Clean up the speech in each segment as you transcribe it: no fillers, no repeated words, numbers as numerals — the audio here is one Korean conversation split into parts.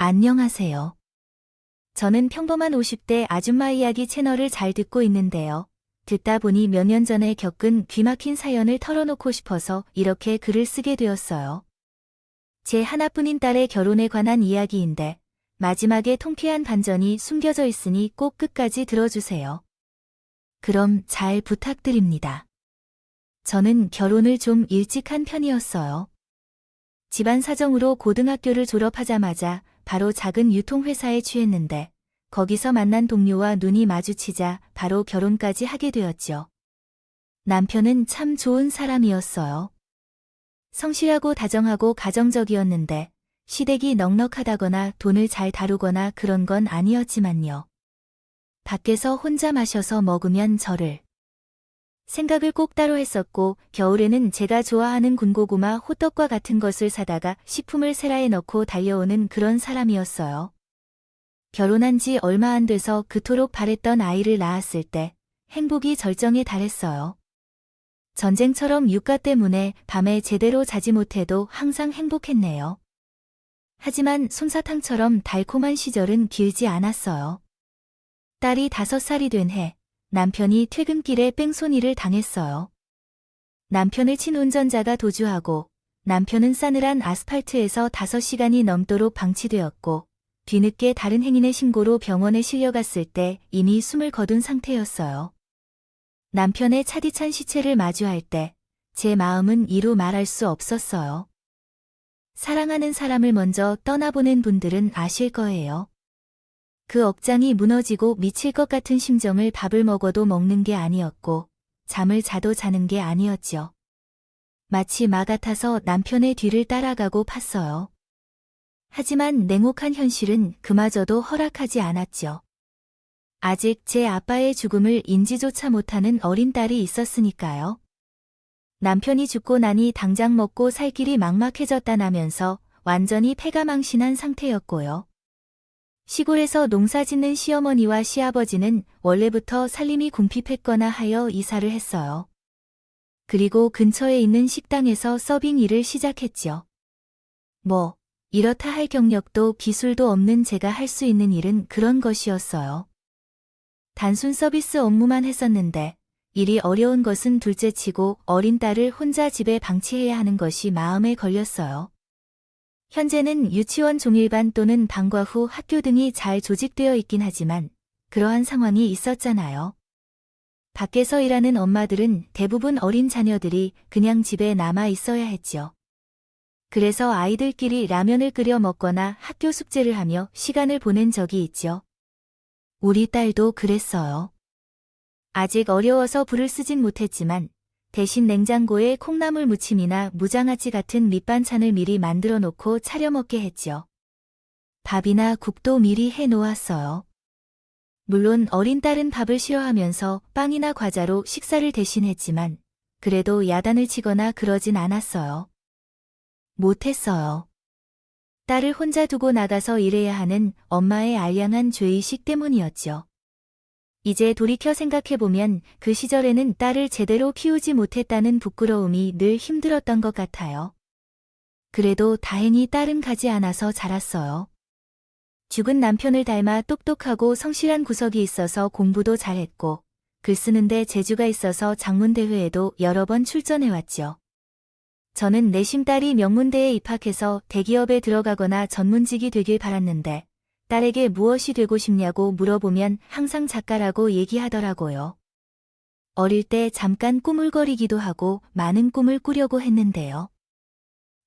안녕하세요. 저는 평범한 50대 아줌마 이야기 채널을 잘 듣고 있는데요. 듣다 보니 몇 년 전에 겪은 귀막힌 사연을 털어놓고 싶어서 이렇게 글을 쓰게 되었어요. 제 하나뿐인 딸의 결혼에 관한 이야기인데 마지막에 통쾌한 반전이 숨겨져 있으니 꼭 끝까지 들어주세요. 그럼 잘 부탁드립니다. 저는 결혼을 좀 일찍 한 편이었어요. 집안 사정으로 고등학교를 졸업하자마자 바로 작은 유통회사에 취했는데 거기서 만난 동료와 눈이 마주치자 바로 결혼까지 하게 되었죠. 남편은 참 좋은 사람이었어요. 성실하고 다정하고 가정적이었는데 시댁이 넉넉하다거나 돈을 잘 다루거나 그런 건 아니었지만요. 밖에서 혼자 마셔서 먹으면 저를 생각을 꼭 따로 했었고 겨울에는 제가 좋아하는 군고구마 호떡과 같은 것을 사다가 식품을 세라에 넣고 달려오는 그런 사람이었어요. 결혼한 지 얼마 안 돼서 그토록 바랬던 아이를 낳았을 때 행복이 절정에 달했어요. 전쟁처럼 육가 때문에 밤에 제대로 자지 못해도 항상 행복했네요. 하지만 솜사탕처럼 달콤한 시절은 길지 않았어요. 딸이 5살이 된 해 남편이 퇴근길에 뺑소니를 당했어요. 남편을 친 운전자가 도주하고 남편은 싸늘한 아스팔트에서 5시간이 넘도록 방치되었고 뒤늦게 다른 행인의 신고로 병원에 실려갔을 때 이미 숨을 거둔 상태였어요. 남편의 차디찬 시체를 마주할 때 제 마음은 이루 말할 수 없었어요. 사랑하는 사람을 먼저 떠나보낸 분들은 아실 거예요. 그 억장이 무너지고 미칠 것 같은 심정을 밥을 먹어도 먹는 게 아니었고 잠을 자도 자는 게 아니었죠. 마치 마 같아서 남편의 뒤를 따라가고 팠어요. 하지만 냉혹한 현실은 그마저도 허락하지 않았죠. 아직 제 아빠의 죽음을 인지조차 못하는 어린 딸이 있었으니까요. 남편이 죽고 나니 당장 먹고 살 길이 막막해졌다나면서 완전히 패가망신한 상태였고요. 시골에서 농사 짓는 시어머니와 시아버지는 원래부터 살림이 궁핍했거나 하여 이사를 했어요. 그리고 근처에 있는 식당에서 서빙 일을 시작했죠. 이렇다 할 경력도 기술도 없는 제가 할 수 있는 일은 그런 것이었어요. 단순 서비스 업무만 했었는데 일이 어려운 것은 둘째치고 어린 딸을 혼자 집에 방치해야 하는 것이 마음에 걸렸어요. 현재는 유치원 종일반 또는 방과 후 학교 등이 잘 조직되어 있긴 하지만 그러한 상황이 있었잖아요. 밖에서 일하는 엄마들은 대부분 어린 자녀들이 그냥 집에 남아 있어야 했죠. 그래서 아이들끼리 라면을 끓여 먹거나 학교 숙제를 하며 시간을 보낸 적이 있죠. 우리 딸도 그랬어요. 아직 어려워서 불을 쓰진 못했지만 대신 냉장고에 콩나물 무침이나 무장아찌 같은 밑반찬을 미리 만들어 놓고 차려 먹게 했죠. 밥이나 국도 미리 해 놓았어요. 물론 어린 딸은 밥을 싫어하면서 빵이나 과자로 식사를 대신했지만 그래도 야단을 치거나 그러진 않았어요. 못했어요. 딸을 혼자 두고 나가서 일해야 하는 엄마의 알량한 죄의식 때문이었죠. 이제 돌이켜 생각해보면 그 시절에는 딸을 제대로 키우지 못했다는 부끄러움이 늘 힘들었던 것 같아요. 그래도 다행히 딸은 가지 않아서 자랐어요. 죽은 남편을 닮아 똑똑하고 성실한 구석이 있어서 공부도 잘했고 글 쓰는데 재주가 있어서 장문대회에도 여러 번 출전해왔죠. 저는 내심 딸이 명문대에 입학해서 대기업에 들어가거나 전문직이 되길 바랐는데 딸에게 무엇이 되고 싶냐고 물어보면 항상 작가라고 얘기하더라고요. 어릴 때 잠깐 꾸물거리기도 하고 많은 꿈을 꾸려고 했는데요.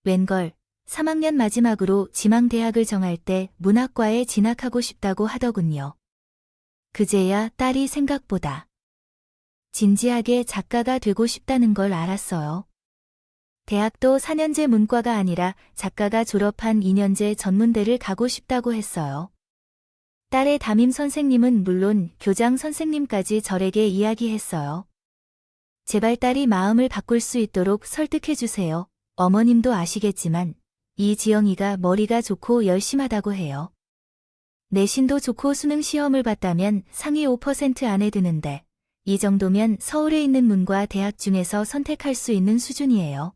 웬걸 3학년 마지막으로 지망대학을 정할 때 문학과에 진학하고 싶다고 하더군요. 그제야 딸이 생각보다 진지하게 작가가 되고 싶다는 걸 알았어요. 대학도 4년제 문과가 아니라 작가가 졸업한 2년제 전문대를 가고 싶다고 했어요. 딸의 담임 선생님은 물론 교장 선생님까지 절에게 이야기했어요. 제발 딸이 마음을 바꿀 수 있도록 설득해주세요. 어머님도 아시겠지만 이지영이가 머리가 좋고 열심하다고 해요. 내신도 좋고 수능 시험을 봤다면 상위 5% 안에 드는데 이 정도면 서울에 있는 문과 대학 중에서 선택할 수 있는 수준이에요.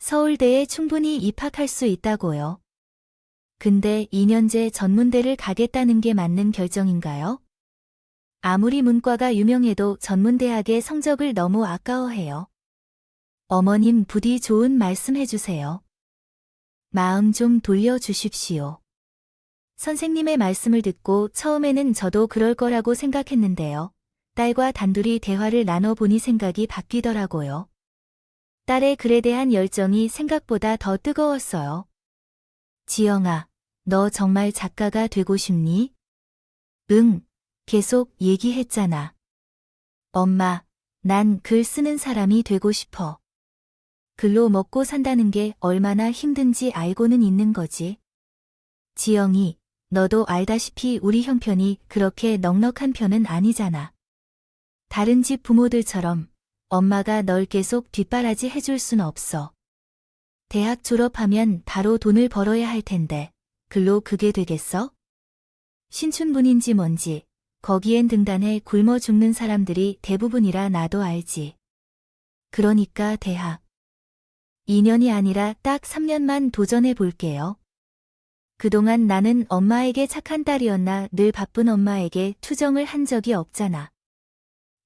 서울대에 충분히 입학할 수 있다고요. 근데 2년제 전문대를 가겠다는 게 맞는 결정인가요? 아무리 문과가 유명해도 전문대학의 성적을 너무 아까워해요. 어머님 부디 좋은 말씀 해주세요. 마음 좀 돌려주십시오. 선생님의 말씀을 듣고 처음에는 저도 그럴 거라고 생각했는데요. 딸과 단둘이 대화를 나눠보니 생각이 바뀌더라고요. 딸의 글에 대한 열정이 생각보다 더 뜨거웠어요. 지영아, 너 정말 작가가 되고 싶니? 응, 계속 얘기했잖아. 엄마, 난 글 쓰는 사람이 되고 싶어. 글로 먹고 산다는 게 얼마나 힘든지 알고는 있는 거지. 지영이, 너도 알다시피 우리 형편이 그렇게 넉넉한 편은 아니잖아. 다른 집 부모들처럼 엄마가 널 계속 뒷바라지 해줄 순 없어. 대학 졸업하면 바로 돈을 벌어야 할 텐데, 글로 그게 되겠어? 신춘문인지 뭔지, 거기엔 등단해 굶어 죽는 사람들이 대부분이라 나도 알지. 그러니까 대학. 2년이 아니라 딱 3년만 도전해 볼게요. 그동안 나는 엄마에게 착한 딸이었나 늘 바쁜 엄마에게 투정을 한 적이 없잖아.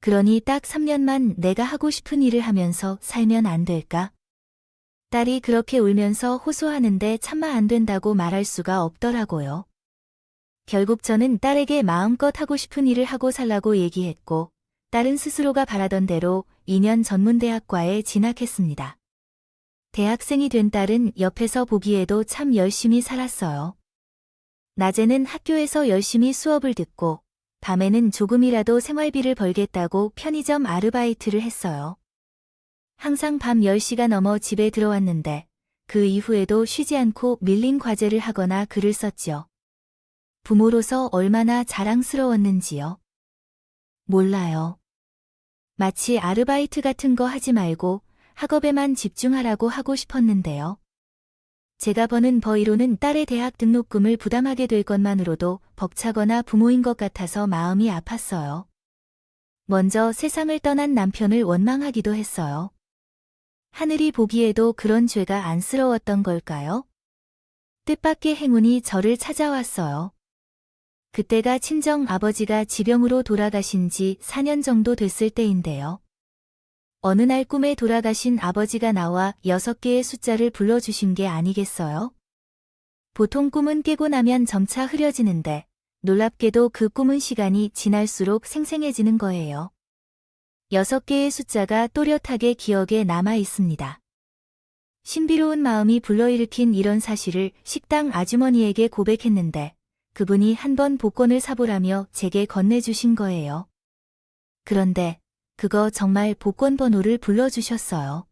그러니 딱 3년만 내가 하고 싶은 일을 하면서 살면 안 될까? 딸이 그렇게 울면서 호소하는데 차마 안 된다고 말할 수가 없더라고요. 결국 저는 딸에게 마음껏 하고 싶은 일을 하고 살라고 얘기했고, 딸은 스스로가 바라던 대로 2년 전문대학과에 진학했습니다. 대학생이 된 딸은 옆에서 보기에도 참 열심히 살았어요. 낮에는 학교에서 열심히 수업을 듣고, 밤에는 조금이라도 생활비를 벌겠다고 편의점 아르바이트를 했어요. 항상 밤 10시가 넘어 집에 들어왔는데, 그 이후에도 쉬지 않고 밀린 과제를 하거나 글을 썼지요. 부모로서 얼마나 자랑스러웠는지요. 몰라요. 마치 아르바이트 같은 거 하지 말고 학업에만 집중하라고 하고 싶었는데요. 제가 버는 벌이로는 딸의 대학 등록금을 부담하게 될 것만으로도 벅차거나 부모인 것 같아서 마음이 아팠어요. 먼저 세상을 떠난 남편을 원망하기도 했어요. 하늘이 보기에도 그런 죄가 안쓰러웠던 걸까요? 뜻밖의 행운이 저를 찾아왔어요. 그때가 친정 아버지가 지병으로 돌아가신 지 4년 정도 됐을 때인데요. 어느 날 꿈에 돌아가신 아버지가 나와 6개의 숫자를 불러주신 게 아니겠어요? 보통 꿈은 깨고 나면 점차 흐려지는데 놀랍게도 그 꿈은 시간이 지날수록 생생해지는 거예요. 6개의 숫자가 또렷하게 기억에 남아 있습니다. 신비로운 마음이 불러일으킨 이런 사실을 식당 아주머니에게 고백했는데 그분이 한번 복권을 사보라며 제게 건네주신 거예요. 그런데 그거 정말 복권 번호를 불러주셨어요.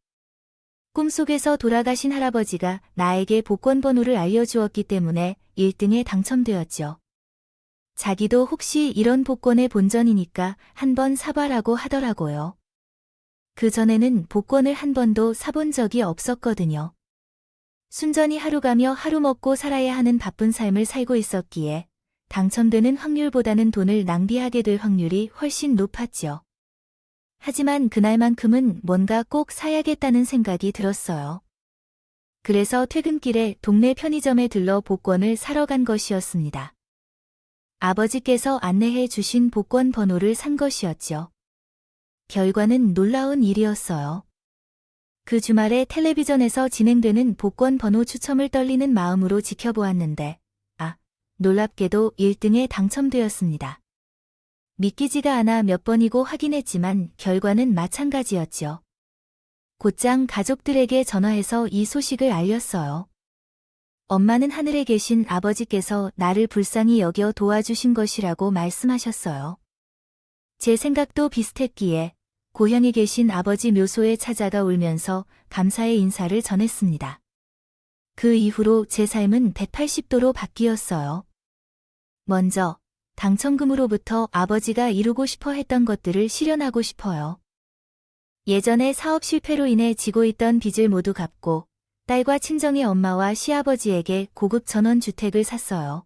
꿈속에서 돌아가신 할아버지가 나에게 복권 번호를 알려주었기 때문에 1등에 당첨되었죠. 자기도 혹시 이런 복권의 본전이니까 한번 사봐라고 하더라고요. 그전에는 복권을 한 번도 사본 적이 없었거든요. 순전히 하루 가며 하루 먹고 살아야 하는 바쁜 삶을 살고 있었기에 당첨되는 확률보다는 돈을 낭비하게 될 확률이 훨씬 높았죠. 하지만 그날만큼은 뭔가 꼭 사야겠다는 생각이 들었어요. 그래서 퇴근길에 동네 편의점에 들러 복권을 사러 간 것이었습니다. 아버지께서 안내해 주신 복권 번호를 산 것이었죠. 결과는 놀라운 일이었어요. 그 주말에 텔레비전에서 진행되는 복권 번호 추첨을 떨리는 마음으로 지켜보았는데, 놀랍게도 1등에 당첨되었습니다. 믿기지가 않아 몇 번이고 확인했지만 결과는 마찬가지였죠. 곧장 가족들에게 전화해서 이 소식을 알렸어요. 엄마는 하늘에 계신 아버지께서 나를 불쌍히 여겨 도와주신 것이라고 말씀하셨어요. 제 생각도 비슷했기에 고향에 계신 아버지 묘소에 찾아가 울면서 감사의 인사를 전했습니다. 그 이후로 제 삶은 180도로 바뀌었어요. 먼저 당첨금으로부터 아버지가 이루고 싶어 했던 것들을 실현하고 싶어요. 예전에 사업 실패로 인해 지고 있던 빚을 모두 갚고 딸과 친정의 엄마와 시아버지에게 고급 전원주택을 샀어요.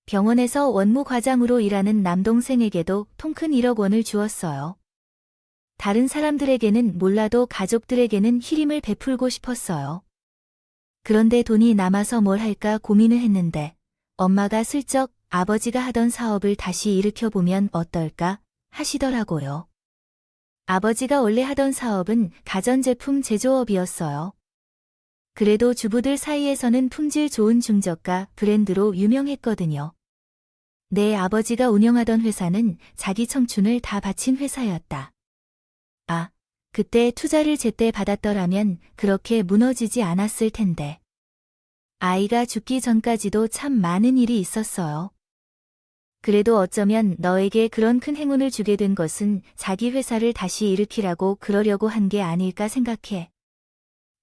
병원에서 원무 과장으로 일하는 남동생에게도 통큰 1억 원을 주었어요. 다른 사람들에게는 몰라도 가족들에게는 희림을 베풀고 싶었어요. 그런데 돈이 남아서 뭘 할까 고민을 했는데 엄마가 슬쩍 아버지가 하던 사업을 다시 일으켜보면 어떨까 하시더라고요. 아버지가 원래 하던 사업은 가전제품 제조업이었어요. 그래도 주부들 사이에서는 품질 좋은 중저가 브랜드로 유명했거든요. 내 아버지가 운영하던 회사는 자기 청춘을 다 바친 회사였다. 아, 그때 투자를 제때 받았더라면 그렇게 무너지지 않았을 텐데. 아이가 죽기 전까지도 참 많은 일이 있었어요. 그래도 어쩌면 너에게 그런 큰 행운을 주게 된 것은 자기 회사를 다시 일으키라고 그러려고 한 게 아닐까 생각해.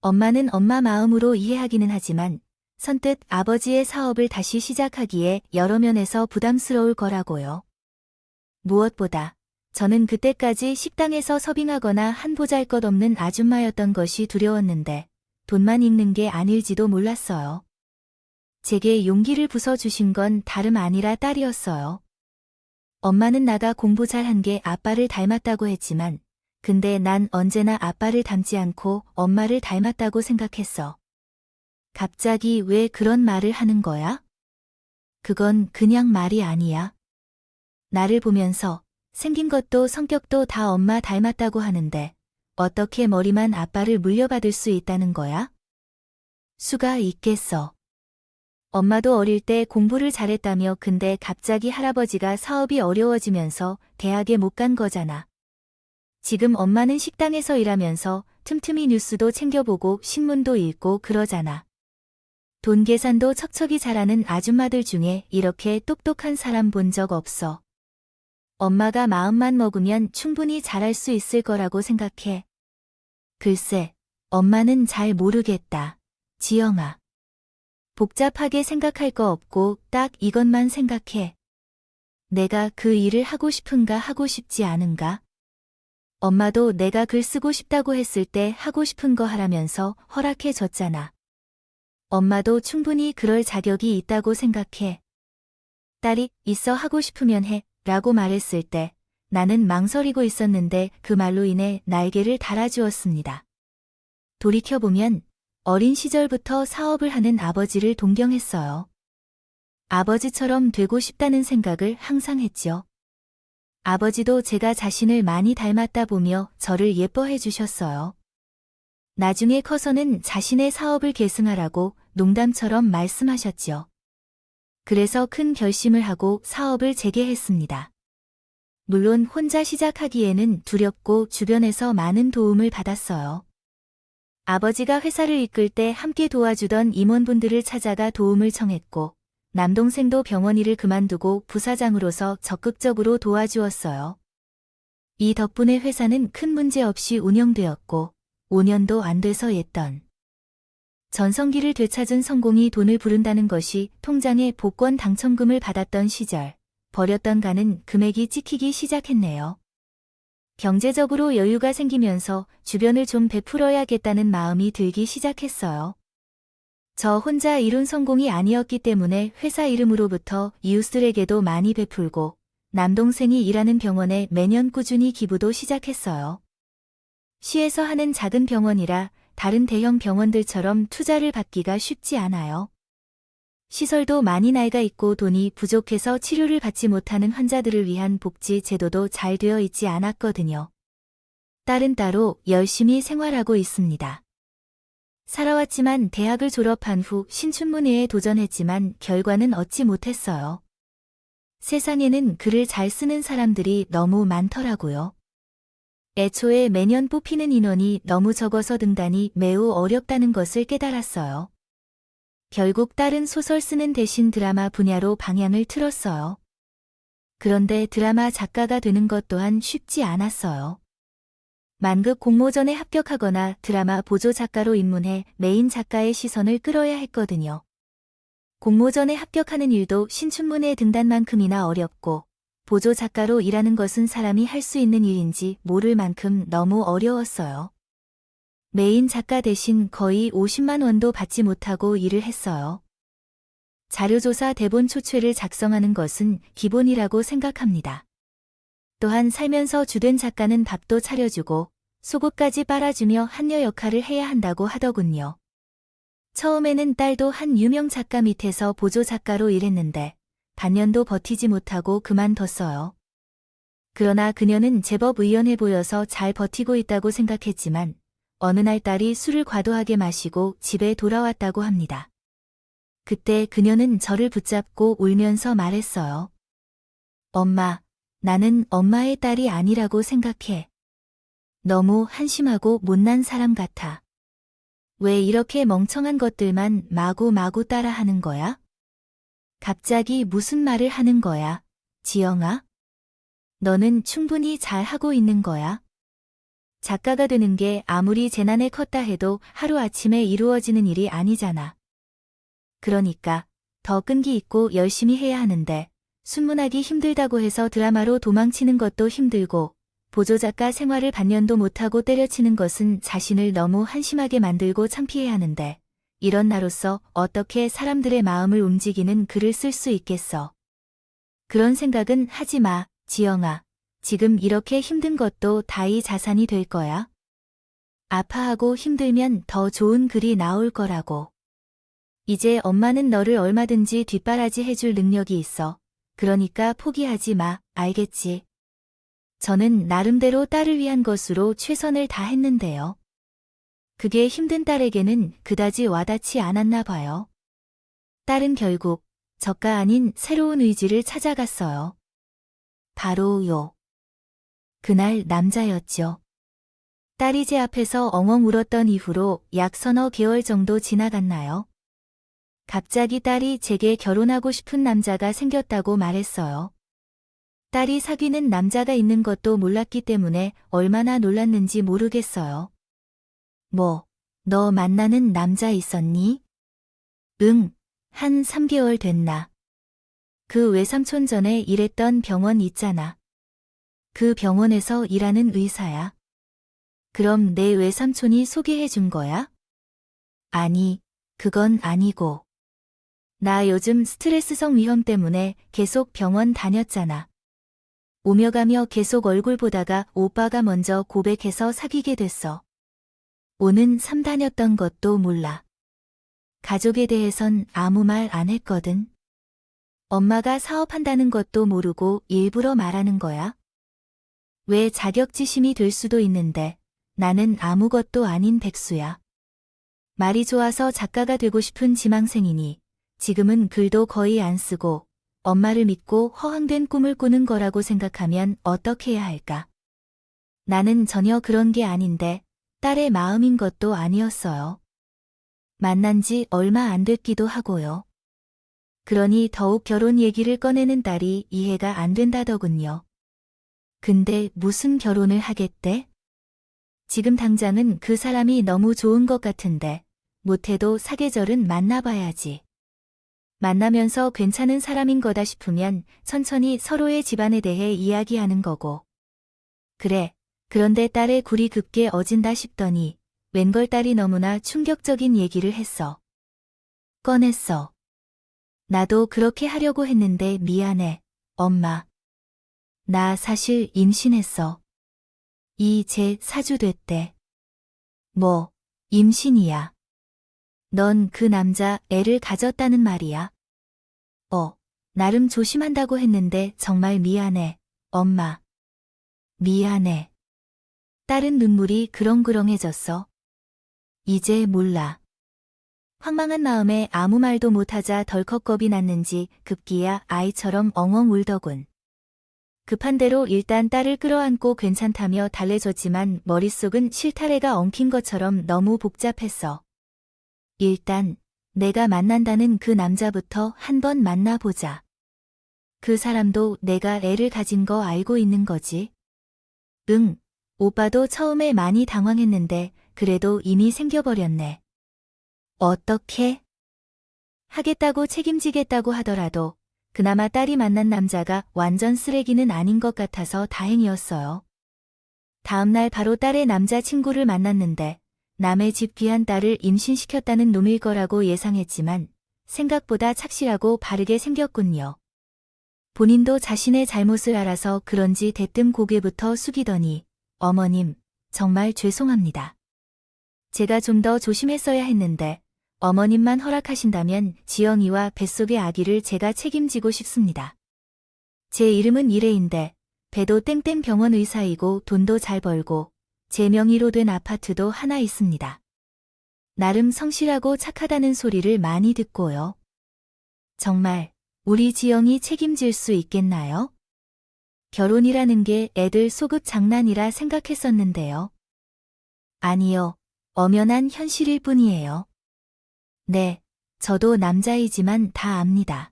엄마는 엄마 마음으로 이해하기는 하지만 선뜻 아버지의 사업을 다시 시작하기에 여러 면에서 부담스러울 거라고요. 무엇보다 저는 그때까지 식당에서 서빙하거나 한 보잘것없는 아줌마였던 것이 두려웠는데 돈만 읽는 게 아닐지도 몰랐어요. 제게 용기를 부숴주신 건 다름 아니라 딸이었어요. 엄마는 나가 공부 잘한 게 아빠를 닮았다고 했지만 근데 난 언제나 아빠를 닮지 않고 엄마를 닮았다고 생각했어. 갑자기 왜 그런 말을 하는 거야? 그건 그냥 말이 아니야. 나를 보면서 생긴 것도 성격도 다 엄마 닮았다고 하는데 어떻게 머리만 아빠를 물려받을 수 있다는 거야? 수가 있겠어. 엄마도 어릴 때 공부를 잘했다며 근데 갑자기 할아버지가 사업이 어려워지면서 대학에 못 간 거잖아. 지금 엄마는 식당에서 일하면서 틈틈이 뉴스도 챙겨보고 신문도 읽고 그러잖아. 돈 계산도 척척이 잘하는 아줌마들 중에 이렇게 똑똑한 사람 본 적 없어. 엄마가 마음만 먹으면 충분히 잘할 수 있을 거라고 생각해. 글쎄, 엄마는 잘 모르겠다. 지영아. 복잡하게 생각할 거 없고 딱 이것만 생각해. 내가 그 일을 하고 싶은가 하고 싶지 않은가? 엄마도 내가 글 쓰고 싶다고 했을 때 하고 싶은 거 하라면서 허락해 줬잖아. 엄마도 충분히 그럴 자격이 있다고 생각해. 딸이 있어 하고 싶으면 해 라고 말했을 때 나는 망설이고 있었는데 그 말로 인해 날개를 달아주었습니다. 돌이켜보면 어린 시절부터 사업을 하는 아버지를 동경했어요. 아버지처럼 되고 싶다는 생각을 항상 했죠. 아버지도 제가 자신을 많이 닮았다 보며 저를 예뻐해 주셨어요. 나중에 커서는 자신의 사업을 계승하라고 농담처럼 말씀하셨죠. 그래서 큰 결심을 하고 사업을 재개했습니다. 물론 혼자 시작하기에는 두렵고 주변에서 많은 도움을 받았어요. 아버지가 회사를 이끌 때 함께 도와주던 임원분들을 찾아가 도움을 청했고 남동생도 병원 일을 그만두고 부사장으로서 적극적으로 도와주었어요. 이 덕분에 회사는 큰 문제 없이 운영되었고 5년도 안 돼서 했던 전성기를 되찾은 성공이 돈을 부른다는 것이 통장에 복권 당첨금을 받았던 시절 버렸던 가는 금액이 찍히기 시작했네요. 경제적으로 여유가 생기면서 주변을 좀 베풀어야겠다는 마음이 들기 시작했어요. 저 혼자 이룬 성공이 아니었기 때문에 회사 이름으로부터 이웃들에게도 많이 베풀고 남동생이 일하는 병원에 매년 꾸준히 기부도 시작했어요. 시에서 하는 작은 병원이라 다른 대형 병원들처럼 투자를 받기가 쉽지 않아요. 시설도 많이 낡아 있고 돈이 부족해서 치료를 받지 못하는 환자들을 위한 복지 제도도 잘 되어 있지 않았거든요. 딸은 따로 열심히 생활하고 있습니다. 살아왔지만 대학을 졸업한 후 신춘문예에 도전했지만 결과는 얻지 못했어요. 세상에는 글을 잘 쓰는 사람들이 너무 많더라고요. 애초에 매년 뽑히는 인원이 너무 적어서 등단이 매우 어렵다는 것을 깨달았어요. 결국 딸은 소설 쓰는 대신 드라마 분야로 방향을 틀었어요. 그런데 드라마 작가가 되는 것 또한 쉽지 않았어요. 만극 공모전에 합격하거나 드라마 보조 작가로 입문해 메인 작가의 시선을 끌어야 했거든요. 공모전에 합격하는 일도 신춘문예 등단만큼이나 어렵고 보조 작가로 일하는 것은 사람이 할 수 있는 일인지 모를 만큼 너무 어려웠어요. 메인 작가 대신 거의 50만 원도 받지 못하고 일을 했어요. 자료조사 대본 초최를 작성하는 것은 기본이라고 생각합니다. 또한 살면서 주된 작가는 밥도 차려주고 속옷까지 빨아주며 한여 역할을 해야 한다고 하더군요. 처음에는 딸도 한 유명 작가 밑에서 보조 작가로 일했는데 반년도 버티지 못하고 그만뒀어요. 그러나 그녀는 제법 의연해 보여서 잘 버티고 있다고 생각했지만 어느 날 딸이 술을 과도하게 마시고 집에 돌아왔다고 합니다. 그때 그녀는 저를 붙잡고 울면서 말했어요. 엄마, 나는 엄마의 딸이 아니라고 생각해. 너무 한심하고 못난 사람 같아. 왜 이렇게 멍청한 것들만 마구마구 따라하는 거야? 갑자기 무슨 말을 하는 거야, 지영아? 너는 충분히 잘하고 있는 거야. 작가가 되는 게 아무리 재난에 컸다 해도 하루아침에 이루어지는 일이 아니잖아. 그러니까 더 끈기 있고 열심히 해야 하는데 순문하기 힘들다고 해서 드라마로 도망치는 것도 힘들고 보조작가 생활을 반년도 못하고 때려치는 것은 자신을 너무 한심하게 만들고 창피해야 하는데 이런 나로서 어떻게 사람들의 마음을 움직이는 글을 쓸 수 있겠어. 그런 생각은 하지 마, 지영아. 지금 이렇게 힘든 것도 다이 자산이 될 거야. 아파하고 힘들면 더 좋은 글이 나올 거라고. 이제 엄마는 너를 얼마든지 뒷바라지 해줄 능력이 있어. 그러니까 포기하지 마, 알겠지? 저는 나름대로 딸을 위한 것으로 최선을 다했는데요. 그게 힘든 딸에게는 그다지 와닿지 않았나 봐요. 딸은 결국 저가 아닌 새로운 의지를 찾아갔어요. 바로요. 그날 남자였죠. 딸이 제 앞에서 엉엉 울었던 이후로 약 서너 개월 정도 지나갔나요? 갑자기 딸이 제게 결혼하고 싶은 남자가 생겼다고 말했어요. 딸이 사귀는 남자가 있는 것도 몰랐기 때문에 얼마나 놀랐는지 모르겠어요. 뭐, 너 만나는 남자 있었니? 응, 한 3개월 됐나. 그 외삼촌 전에 일했던 병원 있잖아. 그 병원에서 일하는 의사야. 그럼 내 외삼촌이 소개해 준 거야? 아니, 그건 아니고. 나 요즘 스트레스성 위험 때문에 계속 병원 다녔잖아. 오며 가며 계속 얼굴 보다가 오빠가 먼저 고백해서 사귀게 됐어. 오는 3 다녔던 것도 몰라. 가족에 대해선 아무 말 안 했거든. 엄마가 사업한다는 것도 모르고 일부러 말하는 거야? 왜 자격지심이 될 수도 있는데 나는 아무것도 아닌 백수야. 말이 좋아서 작가가 되고 싶은 지망생이니 지금은 글도 거의 안 쓰고 엄마를 믿고 허황된 꿈을 꾸는 거라고 생각하면 어떻게 해야 할까? 나는 전혀 그런 게 아닌데 딸의 마음인 것도 아니었어요. 만난 지 얼마 안 됐기도 하고요. 그러니 더욱 결혼 얘기를 꺼내는 딸이 이해가 안 된다더군요. 근데 무슨 결혼을 하겠대? 지금 당장은 그 사람이 너무 좋은 것 같은데 못해도 사계절은 만나봐야지. 만나면서 괜찮은 사람인 거다 싶으면 천천히 서로의 집안에 대해 이야기하는 거고. 그래, 그런데 딸의 굴이 급게 어진다 싶더니 웬걸 딸이 너무나 충격적인 얘기를 했어. 꺼냈어. 나도 그렇게 하려고 했는데 미안해, 엄마. 나 사실 임신했어. 이제 4주 됐대. 뭐, 임신이야. 넌 그 남자 애를 가졌다는 말이야. 나름 조심한다고 했는데 정말 미안해, 엄마. 미안해. 딸은 눈물이 그렁그렁해졌어. 이제 몰라. 황망한 마음에 아무 말도 못하자 덜컥 겁이 났는지 급기야 아이처럼 엉엉 울더군. 급한 대로 일단 딸을 끌어안고 괜찮다며 달래줬지만 머릿속은 실타래가 엉킨 것처럼 너무 복잡했어. 일단 내가 만난다는 그 남자부터 한번 만나보자. 그 사람도 내가 애를 가진 거 알고 있는 거지. 응, 오빠도 처음에 많이 당황했는데 그래도 이미 생겨버렸네. 어떻게? 하겠다고 책임지겠다고 하더라도 그나마 딸이 만난 남자가 완전 쓰레기는 아닌 것 같아서 다행이었어요. 다음날 바로 딸의 남자친구를 만났는데 남의 집 귀한 딸을 임신시켰다는 놈일 거라고 예상했지만 생각보다 착실하고 바르게 생겼군요. 본인도 자신의 잘못을 알아서 그런지 대뜸 고개부터 숙이더니 어머님, 정말 죄송합니다. 제가 좀 더 조심했어야 했는데 어머님만 허락하신다면 지영이와 뱃속의 아기를 제가 책임지고 싶습니다. 제 이름은 이래인데 배도 땡땡 병원 의사이고 돈도 잘 벌고 제 명의로 된 아파트도 하나 있습니다. 나름 성실하고 착하다는 소리를 많이 듣고요. 정말 우리 지영이 책임질 수 있겠나요? 결혼이라는 게 애들 소급 장난이라 생각했었는데요. 아니요, 엄연한 현실일 뿐이에요. 네, 저도 남자이지만 다 압니다.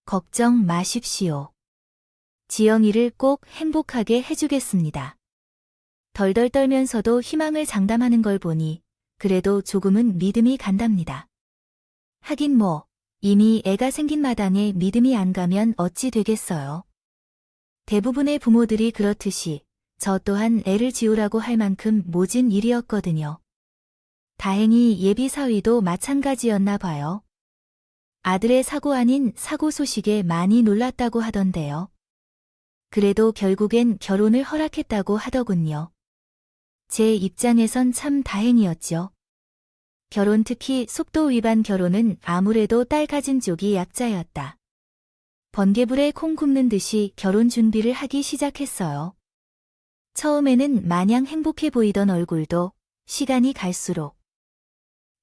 걱정 마십시오. 지영이를 꼭 행복하게 해주겠습니다. 덜덜 떨면서도 희망을 장담하는 걸 보니 그래도 조금은 믿음이 간답니다. 하긴 뭐, 이미 애가 생긴 마당에 믿음이 안 가면 어찌 되겠어요. 대부분의 부모들이 그렇듯이 저 또한 애를 지우라고 할 만큼 모진 일이었거든요. 다행히 예비 사위도 마찬가지였나 봐요. 아들의 사고 아닌 사고 소식에 많이 놀랐다고 하던데요. 그래도 결국엔 결혼을 허락했다고 하더군요. 제 입장에선 참 다행이었죠. 결혼, 특히 속도 위반 결혼은 아무래도 딸 가진 쪽이 약자였다. 번개불에 콩 굽는 듯이 결혼 준비를 하기 시작했어요. 처음에는 마냥 행복해 보이던 얼굴도 시간이 갈수록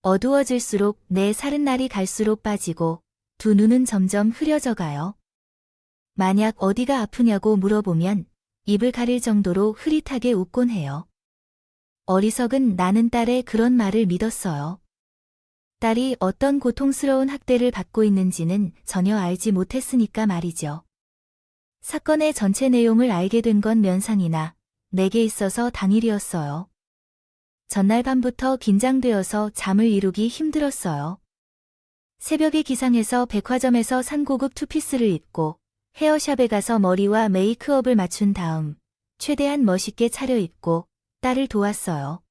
어두워질수록 내 살은 날이 갈수록 빠지고 두 눈은 점점 흐려져 가요. 만약 어디가 아프냐고 물어보면 입을 가릴 정도로 흐릿하게 웃곤 해요. 어리석은 나는 딸의 그런 말을 믿었어요. 딸이 어떤 고통스러운 학대를 받고 있는지는 전혀 알지 못했으니까 말이죠. 사건의 전체 내용을 알게 된 건 면상이나 내게 있어서 당일이었어요. 전날 밤부터 긴장되어서 잠을 이루기 힘들었어요. 새벽에 기상해서 백화점에서 산 고급 투피스를 입고 헤어샵에 가서 머리와 메이크업을 맞춘 다음 최대한 멋있게 차려입고 딸을 도왔어요.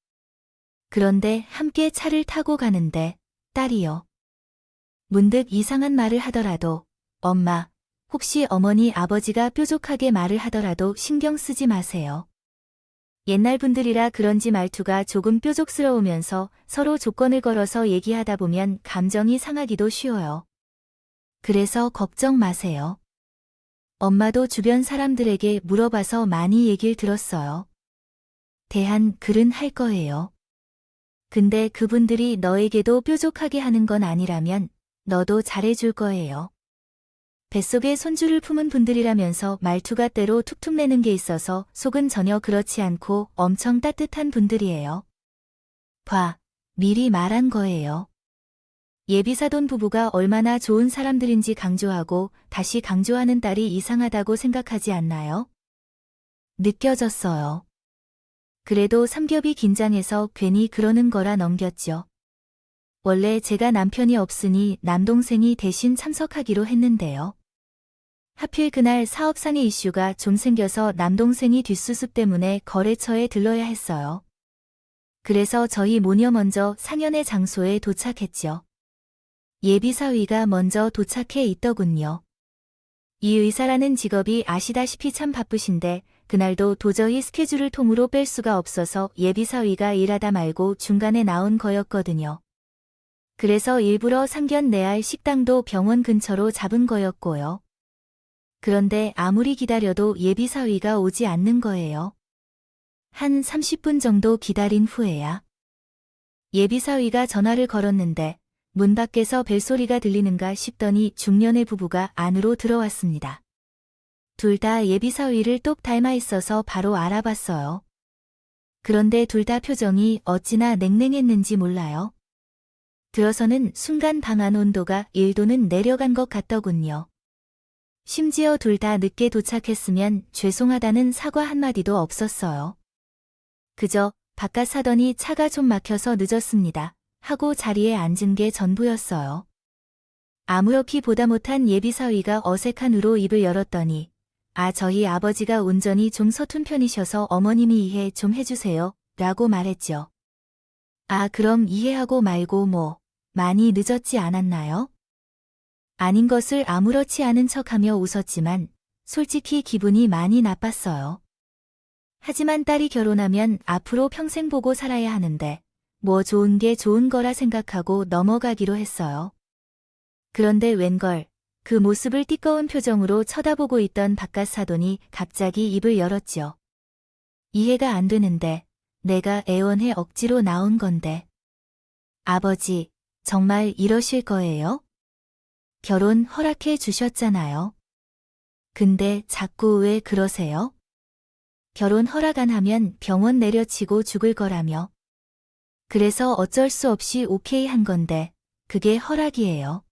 그런데 함께 차를 타고 가는데 딸이요. 문득 이상한 말을 하더라도 엄마, 혹시 어머니 아버지가 뾰족하게 말을 하더라도 신경 쓰지 마세요. 옛날 분들이라 그런지 말투가 조금 뾰족스러우면서 서로 조건을 걸어서 얘기하다 보면 감정이 상하기도 쉬워요. 그래서 걱정 마세요. 엄마도 주변 사람들에게 물어봐서 많이 얘기를 들었어요. 대한 글은 할 거예요. 근데 그분들이 너에게도 뾰족하게 하는 건 아니라면 너도 잘해줄 거예요. 뱃속에 손주를 품은 분들이라면서 말투가 때로 툭툭 내는 게 있어서 속은 전혀 그렇지 않고 엄청 따뜻한 분들이에요. 봐, 미리 말한 거예요. 예비사돈 부부가 얼마나 좋은 사람들인지 강조하고 다시 강조하는 딸이 이상하다고 생각하지 않나요? 느껴졌어요. 그래도 삼겹이 긴장해서 괜히 그러는 거라 넘겼죠. 원래 제가 남편이 없으니 남동생이 대신 참석하기로 했는데요. 하필 그날 사업상의 이슈가 좀 생겨서 남동생이 뒷수습 때문에 거래처에 들러야 했어요. 그래서 저희 모녀 먼저 상연의 장소에 도착했죠. 예비사위가 먼저 도착해 있더군요. 이 의사라는 직업이 아시다시피 참 바쁘신데 그날도 도저히 스케줄을 통으로 뺄 수가 없어서 예비사위가 일하다 말고 중간에 나온 거였거든요. 그래서 일부러 상견례할 식당도 병원 근처로 잡은 거였고요. 그런데 아무리 기다려도 예비사위가 오지 않는 거예요. 한 30분 정도 기다린 후에야 예비사위가 전화를 걸었는데 문 밖에서 벨소리가 들리는가 싶더니 중년의 부부가 안으로 들어왔습니다. 둘 다 예비사위를 똑 닮아 있어서 바로 알아봤어요. 그런데 둘 다 표정이 어찌나 냉랭했는지 몰라요. 들어서는 순간 방 안 온도가 1도는 내려간 것 같더군요. 심지어 둘 다 늦게 도착했으면 죄송하다는 사과 한마디도 없었어요. 그저 바깥 사더니 차가 좀 막혀서 늦었습니다 하고 자리에 앉은 게 전부였어요. 아무렇게 보다 못한 예비사위가 어색한 우로 입을 열었더니 저희 아버지가 운전이 좀 서툰 편이셔서 어머님이 이해 좀 해주세요 라고 말했죠. 그럼 이해하고 말고 뭐 많이 늦었지 않았나요? 아닌 것을 아무렇지 않은 척하며 웃었지만 솔직히 기분이 많이 나빴어요. 하지만 딸이 결혼하면 앞으로 평생 보고 살아야 하는데 뭐 좋은 게 좋은 거라 생각하고 넘어가기로 했어요. 그런데 웬걸, 그 모습을 띠꺼운 표정으로 쳐다보고 있던 바깥 사돈이 갑자기 입을 열었지요. 이해가 안 되는데, 내가 애원해 억지로 나온 건데. 아버지, 정말 이러실 거예요? 결혼 허락해 주셨잖아요. 근데 자꾸 왜 그러세요? 결혼 허락 안 하면 병원 내려치고 죽을 거라며. 그래서 어쩔 수 없이 오케이 한 건데, 그게 허락이에요.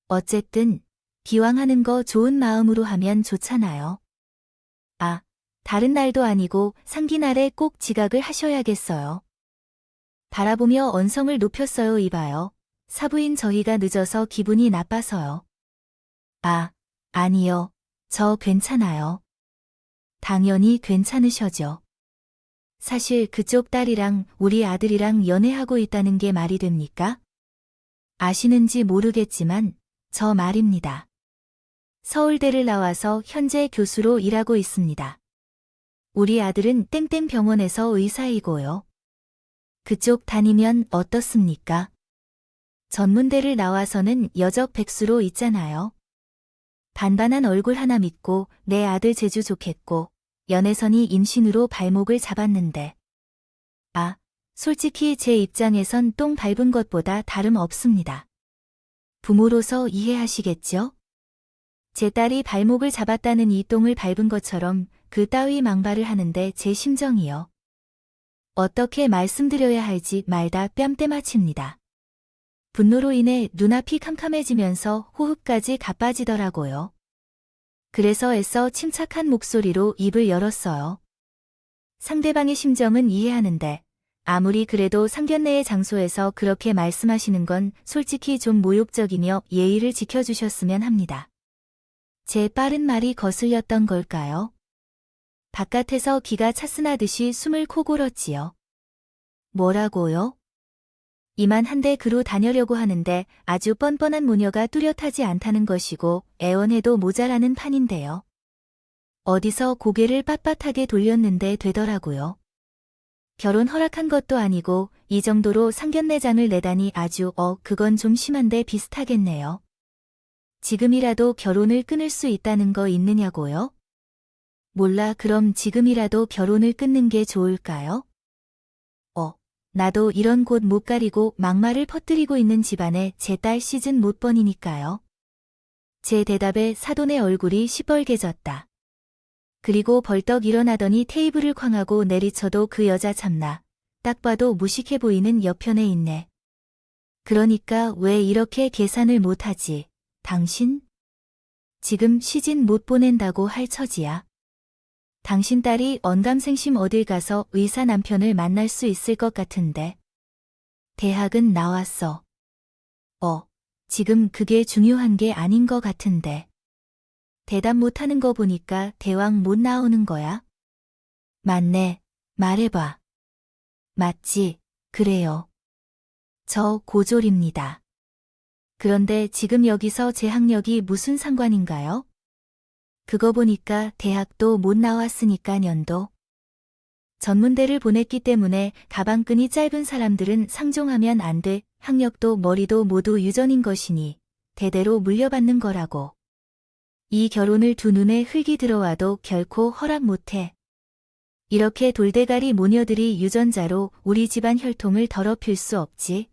어쨌든, 기왕 하는 거 좋은 마음으로 하면 좋잖아요. 아, 다른 날도 아니고 상기날에 꼭 지각을 하셔야겠어요. 바라보며 언성을 높였어요. 이봐요. 사부인 저희가 늦어서 기분이 나빠서요. 아, 아니요. 저 괜찮아요. 당연히 괜찮으셔죠. 사실 그쪽 딸이랑 우리 아들이랑 연애하고 있다는 게 말이 됩니까? 아시는지 모르겠지만 저 말입니다. 서울대를 나와서 현재 교수로 일하고 있습니다. 우리 아들은 땡땡 병원에서 의사이고요. 그쪽 다니면 어떻습니까? 전문대를 나와서는 여적 백수로 있잖아요. 반반한 얼굴 하나 믿고 내 아들 재주 좋겠고 연애선이 임신으로 발목을 잡았는데. 아, 솔직히 제 입장에선 똥 밟은 것보다 다름없습니다. 부모로서 이해하시겠죠? 제 딸이 발목을 잡았다는 이 똥을 밟은 것처럼 그 따위 망발을 하는데 제 심정이요. 어떻게 말씀드려야 할지 말다 뺨때 맞춥니다. 분노로 인해 눈앞이 캄캄해지면서 호흡까지 가빠지더라고요. 그래서 애써 침착한 목소리로 입을 열었어요. 상대방의 심정은 이해하는데 아무리 그래도 상견례의 장소에서 그렇게 말씀하시는 건 솔직히 좀 모욕적이며 예의를 지켜주셨으면 합니다. 제 빠른 말이 거슬렸던 걸까요? 바깥에서 기가 차스나듯이 숨을 코골었지요. 뭐라고요? 이만 한데 그로 다녀려고 하는데 아주 뻔뻔한 모녀가 뚜렷하지 않다는 것이고 애원해도 모자라는 판인데요. 어디서 고개를 빳빳하게 돌렸는데 되더라고요. 결혼 허락한 것도 아니고 이 정도로 상견례장을 내다니 아주 그건 좀 심한데 비슷하겠네요. 지금이라도 결혼을 끊을 수 있다는 거 있느냐고요? 몰라 그럼 지금이라도 결혼을 끊는 게 좋을까요? 나도 이런 곳 못 가리고 막말을 퍼뜨리고 있는 집안에 제 딸 시즌 못 번이니까요. 제 대답에 사돈의 얼굴이 시뻘개졌다. 그리고 벌떡 일어나더니 테이블을 쾅하고 내리쳐도 그 여자 참나. 딱 봐도 무식해 보이는 옆편에 있네. 그러니까 왜 이렇게 계산을 못하지? 당신? 지금 시즌 못 보낸다고 할 처지야. 당신 딸이 언감생심 어딜 가서 의사 남편을 만날 수 있을 것 같은데. 대학은 나왔어. 지금 그게 중요한 게 아닌 것 같은데. 대답 못하는 거 보니까 대왕 못 나오는 거야? 맞네. 말해봐. 맞지, 그래요. 저 고졸입니다. 그런데 지금 여기서 제 학력이 무슨 상관인가요? 그거 보니까 대학도 못 나왔으니까 년도. 전문대를 보냈기 때문에 가방끈이 짧은 사람들은 상종하면 안 돼. 학력도 머리도 모두 유전인 것이니 대대로 물려받는 거라고. 이 결혼을 두 눈에 흙이 들어와도 결코 허락 못해. 이렇게 돌대가리 모녀들이 유전자로 우리 집안 혈통을 더럽힐 수 없지.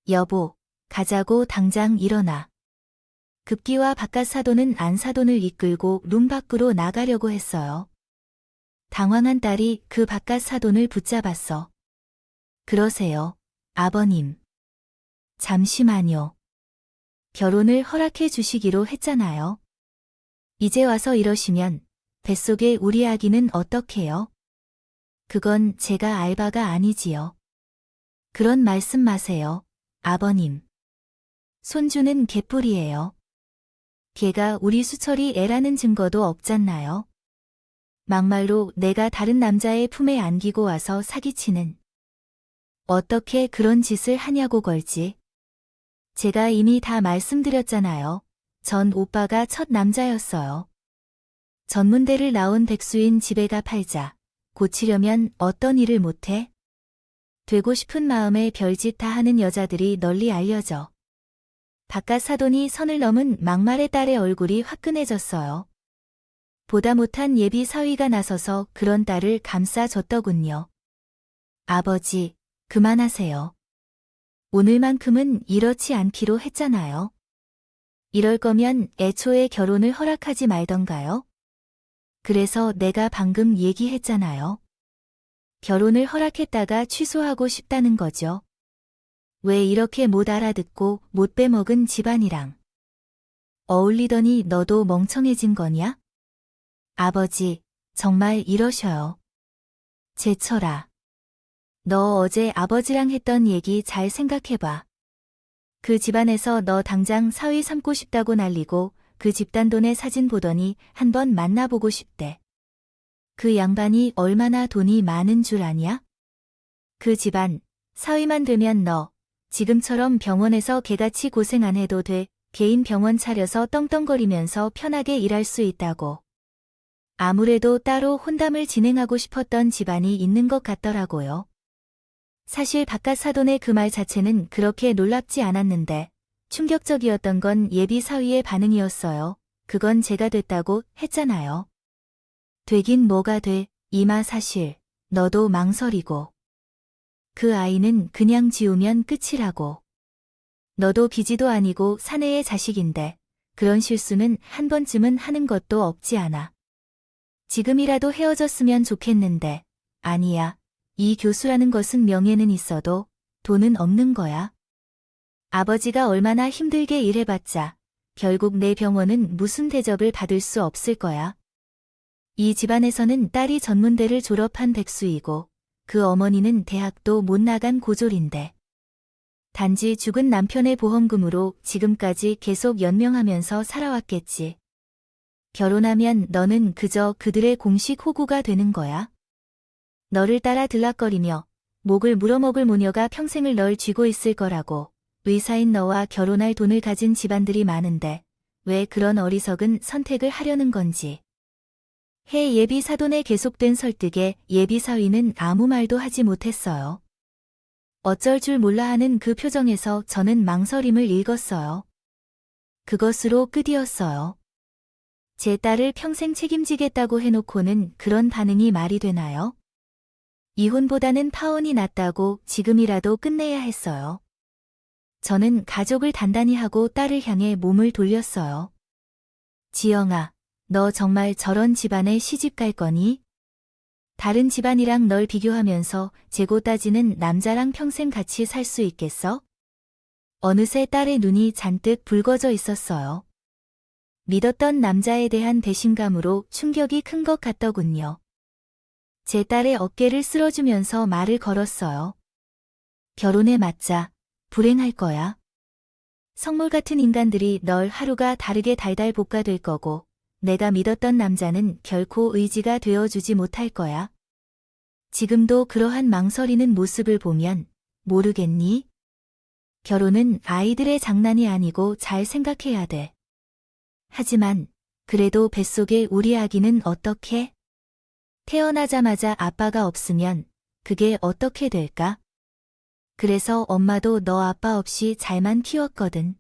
여보, 가자고 당장 일어나. 급기와 바깥 사돈은 안 사돈을 이끌고 룸 밖으로 나가려고 했어요. 당황한 딸이 그 바깥 사돈을 붙잡았어. 그러세요, 아버님. 잠시만요. 결혼을 허락해 주시기로 했잖아요. 이제 와서 이러시면 뱃속에 우리 아기는 어떡해요? 그건 제가 알바가 아니지요. 그런 말씀 마세요, 아버님. 손주는 개뿔이에요. 걔가 우리 수철이 애라는 증거도 없잖나요. 막말로 내가 다른 남자의 품에 안기고 와서 사기치는. 어떻게 그런 짓을 하냐고 걸지. 제가 이미 다 말씀드렸잖아요. 전 오빠가 첫 남자였어요. 전문대를 나온 백수인 집애가 팔자. 고치려면 어떤 일을 못해? 되고 싶은 마음에 별짓 다 하는 여자들이 널리 알려져. 바깥 사돈이 선을 넘은 막말의 딸의 얼굴이 화끈해졌어요. 보다 못한 예비 사위가 나서서 그런 딸을 감싸줬더군요. 아버지, 그만하세요. 오늘만큼은 이렇지 않기로 했잖아요. 이럴 거면 애초에 결혼을 허락하지 말던가요? 그래서 내가 방금 얘기했잖아요. 결혼을 허락했다가 취소하고 싶다는 거죠. 왜 이렇게 못 알아듣고 못 빼먹은 집안이랑 어울리더니 너도 멍청해진 거냐? 아버지, 정말 이러셔요. 제철아. 너 어제 아버지랑 했던 얘기 잘 생각해봐. 그 집안에서 너 당장 사위 삼고 싶다고 난리고 그 집단 돈의 사진 보더니 한번 만나보고 싶대. 그 양반이 얼마나 돈이 많은 줄 아냐? 그 집안, 사위만 되면 너, 지금처럼 병원에서 개같이 고생 안 해도 돼. 개인 병원 차려서 떵떵거리면서 편하게 일할 수 있다고. 아무래도 따로 혼담을 진행하고 싶었던 집안이 있는 것 같더라고요. 사실 바깥 사돈의 그 말 자체는 그렇게 놀랍지 않았는데 충격적이었던 건 예비 사위의 반응이었어요. 그건 제가 됐다고 했잖아요. 되긴 뭐가 돼, 이마 사실. 너도 망설이고. 그 아이는 그냥 지우면 끝이라고. 너도 비지도 아니고 사내의 자식인데 그런 실수는 한 번쯤은 하는 것도 없지 않아. 지금이라도 헤어졌으면 좋겠는데 아니야. 이 교수라는 것은 명예는 있어도 돈은 없는 거야. 아버지가 얼마나 힘들게 일해봤자 결국 내 병원은 무슨 대접을 받을 수 없을 거야. 이 집안에서는 딸이 전문대를 졸업한 백수이고 그 어머니는 대학도 못 나간 고졸인데 단지 죽은 남편의 보험금으로 지금까지 계속 연명하면서 살아왔겠지. 결혼하면 너는 그저 그들의 공식 호구가 되는 거야. 너를 따라 들락거리며 목을 물어먹을 모녀가 평생을 널 쥐고 있을 거라고. 의사인 너와 결혼할 돈을 가진 집안들이 많은데 왜 그런 어리석은 선택을 하려는 건지. 해 예비 사돈의 계속된 설득에 예비 사위는 아무 말도 하지 못했어요. 어쩔 줄 몰라 하는 그 표정에서 저는 망설임을 읽었어요. 그것으로 끝이었어요. 제 딸을 평생 책임지겠다고 해놓고는 그런 반응이 말이 되나요? 이혼보다는 파혼이 낫다고 지금이라도 끝내야 했어요. 저는 가족을 단단히 하고 딸을 향해 몸을 돌렸어요. 지영아, 너 정말 저런 집안에 시집 갈 거니? 다른 집안이랑 널 비교하면서 재고 따지는 남자랑 평생 같이 살 수 있겠어? 어느새 딸의 눈이 잔뜩 붉어져 있었어요. 믿었던 남자에 대한 배신감으로 충격이 큰 것 같더군요. 제 딸의 어깨를 쓸어주면서 말을 걸었어요. 결혼에 맞자 불행할 거야. 성물 같은 인간들이 널 하루가 다르게 달달 볶아될 거고 내가 믿었던 남자는 결코 의지가 되어주지 못할 거야. 지금도 그러한 망설이는 모습을 보면 모르겠니? 결혼은 아이들의 장난이 아니고 잘 생각해야 돼. 하지만 그래도 뱃속에 우리 아기는 어떻게? 태어나자마자 아빠가 없으면 그게 어떻게 될까? 그래서 엄마도 너 아빠 없이 잘만 키웠거든.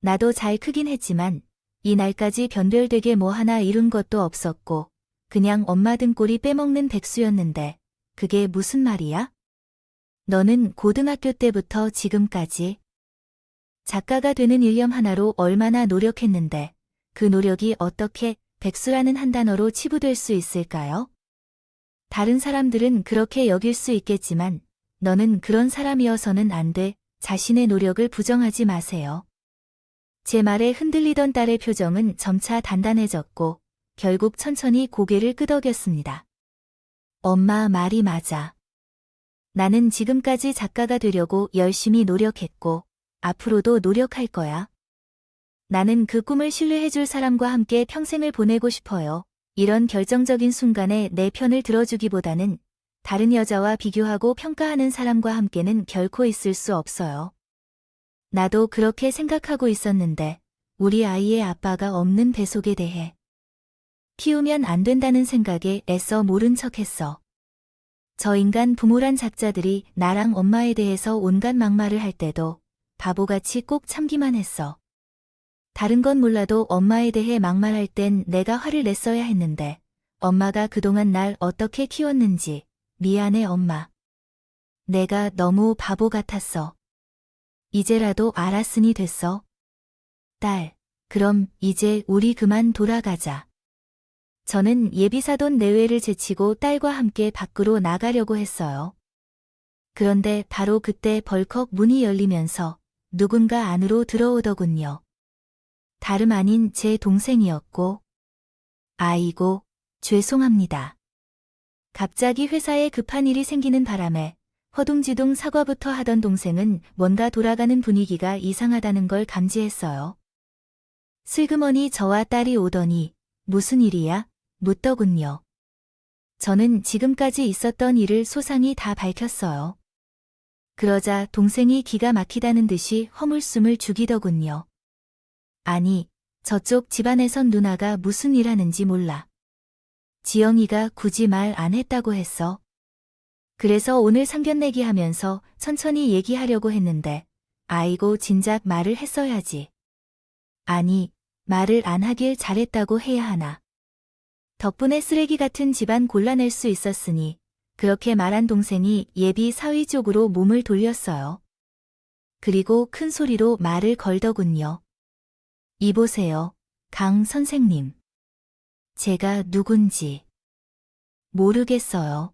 나도 잘 크긴 했지만 이 날까지 변별되게 뭐 하나 이룬 것도 없었고 그냥 엄마 등골이 빼먹는 백수였는데 그게 무슨 말이야? 너는 고등학교 때부터 지금까지 작가가 되는 일념 하나로 얼마나 노력했는데 그 노력이 어떻게 백수라는 한 단어로 치부될 수 있을까요? 다른 사람들은 그렇게 여길 수 있겠지만 너는 그런 사람이어서는 안 돼. 자신의 노력을 부정하지 마세요. 제 말에 흔들리던 딸의 표정은 점차 단단해졌고 결국 천천히 고개를 끄덕였습니다. 엄마 말이 맞아. 나는 지금까지 작가가 되려고 열심히 노력했고 앞으로도 노력할 거야. 나는 그 꿈을 신뢰해줄 사람과 함께 평생을 보내고 싶어요. 이런 결정적인 순간에 내 편을 들어주기보다는 다른 여자와 비교하고 평가하는 사람과 함께는 결코 있을 수 없어요. 나도 그렇게 생각하고 있었는데 우리 아이의 아빠가 없는 배속에 대해 키우면 안 된다는 생각에 애써 모른 척했어. 저 인간 부모란 작자들이 나랑 엄마에 대해서 온갖 막말을 할 때도 바보같이 꼭 참기만 했어. 다른 건 몰라도 엄마에 대해 막말할 땐 내가 화를 냈어야 했는데 엄마가 그동안 날 어떻게 키웠는지 미안해 엄마. 내가 너무 바보 같았어. 이제라도 알았으니 됐어. 딸, 그럼 이제 우리 그만 돌아가자. 저는 예비사돈 내외를 제치고 딸과 함께 밖으로 나가려고 했어요. 그런데 바로 그때 벌컥 문이 열리면서 누군가 안으로 들어오더군요. 다름 아닌 제 동생이었고, 아이고, 죄송합니다. 갑자기 회사에 급한 일이 생기는 바람에 허둥지둥 사과부터 하던 동생은 뭔가 돌아가는 분위기가 이상하다는 걸 감지했어요. 슬그머니 저와 딸이 오더니 무슨 일이야? 묻더군요. 저는 지금까지 있었던 일을 소상히 다 밝혔어요. 그러자 동생이 기가 막히다는 듯이 허물숨을 죽이더군요. 아니, 저쪽 집안에선 누나가 무슨 일 하는지 몰라. 지영이가 굳이 말 안 했다고 했어. 그래서 오늘 상견례기 하면서 천천히 얘기하려고 했는데, 아이고 진작 말을 했어야지. 아니, 말을 안 하길 잘했다고 해야 하나. 덕분에 쓰레기 같은 집안 골라낼 수 있었으니, 그렇게 말한 동생이 예비 사위 쪽으로 몸을 돌렸어요. 그리고 큰 소리로 말을 걸더군요. 이보세요, 강 선생님. 제가 누군지 모르겠어요.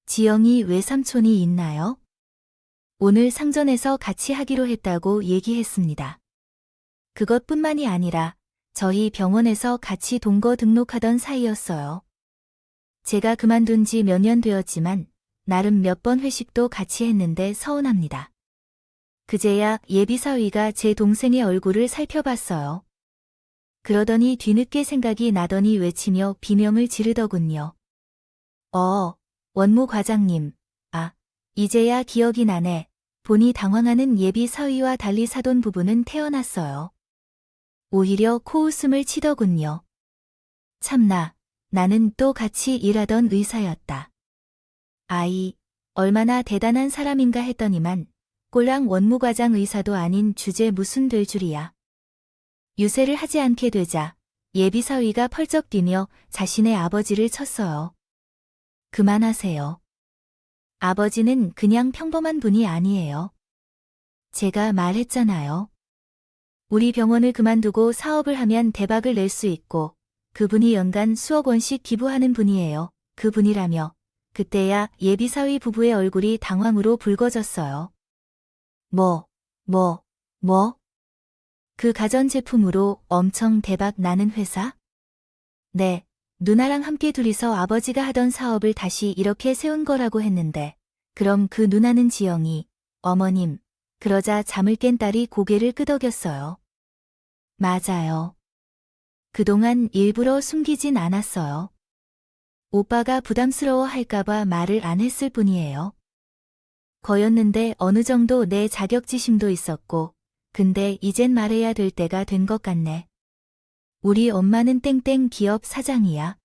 지영이 외삼촌이 있나요? 오늘 상전에서 같이 하기로 했다고 얘기했습니다. 그것뿐만이 아니라 저희 병원에서 같이 동거 등록하던 사이였어요. 제가 그만둔 지 몇 년 되었지만 나름 몇 번 회식도 같이 했는데 서운합니다. 그제야 예비사위가 제 동생의 얼굴을 살펴봤어요. 그러더니 뒤늦게 생각이 나더니 외치며 비명을 지르더군요. 원무 과장님, 이제야 기억이 나네. 보니 당황하는 예비사위와 달리 사돈 부부는 태어났어요. 오히려 코웃음을 치더군요. 참나, 나는 또 같이 일하던 의사였다. 아이, 얼마나 대단한 사람인가 했더니만 꼴랑 원무과장 의사도 아닌 주제 무슨 될 줄이야. 유세를 하지 않게 되자 예비사위가 펄쩍 뛰며 자신의 아버지를 쳤어요. 그만하세요. 아버지는 그냥 평범한 분이 아니에요. 제가 말했잖아요. 우리 병원을 그만두고 사업을 하면 대박을 낼 수 있고 그분이 연간 수억 원씩 기부하는 분이에요. 그분이라며 그때야 예비사위 부부의 얼굴이 당황으로 붉어졌어요. 뭐? 그 가전제품으로 엄청 대박 나는 회사? 네, 누나랑 함께 둘이서 아버지가 하던 사업을 다시 이렇게 세운 거라고 했는데, 그럼 그 누나는 지영이, 어머님, 그러자 잠을 깬 딸이 고개를 끄덕였어요. 맞아요. 그동안 일부러 숨기진 않았어요. 오빠가 부담스러워 할까봐 말을 안 했을 뿐이에요. 거였는데 어느 정도 내 자격지심도 있었고, 근데 이젠 말해야 될 때가 된 것 같네. 우리 엄마는 땡땡 기업 사장이야.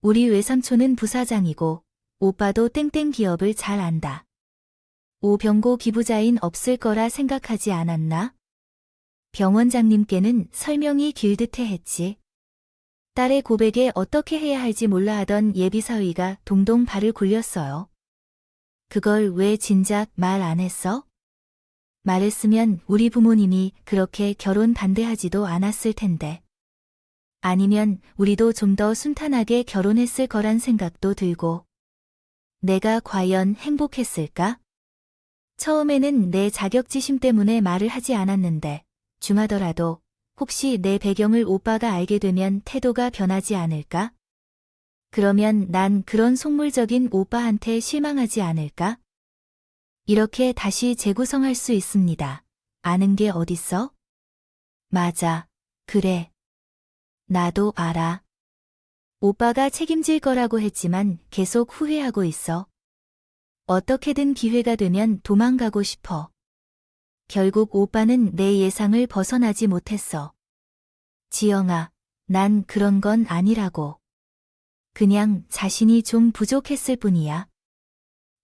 우리 외삼촌은 부사장이고, 오빠도 땡땡 기업을 잘 안다. 오병고 기부자인 없을 거라 생각하지 않았나? 병원장님께는 설명이 길듯해 했지. 딸의 고백에 어떻게 해야 할지 몰라 하던 예비사위가 동동 발을 굴렸어요. 그걸 왜 진작 말 안 했어? 말했으면 우리 부모님이 그렇게 결혼 반대하지도 않았을 텐데. 아니면 우리도 좀 더 순탄하게 결혼했을 거란 생각도 들고. 내가 과연 행복했을까? 처음에는 내 자격지심 때문에 말을 하지 않았는데, 중하더라도 혹시 내 배경을 오빠가 알게 되면 태도가 변하지 않을까? 그러면 난 그런 속물적인 오빠한테 실망하지 않을까? 이렇게 다시 재구성할 수 있습니다. 아는 게 어딨어? 맞아. 그래. 나도 알아. 오빠가 책임질 거라고 했지만 계속 후회하고 있어. 어떻게든 기회가 되면 도망가고 싶어. 결국 오빠는 내 예상을 벗어나지 못했어. 지영아, 난 그런 건 아니라고. 그냥 자신이 좀 부족했을 뿐이야.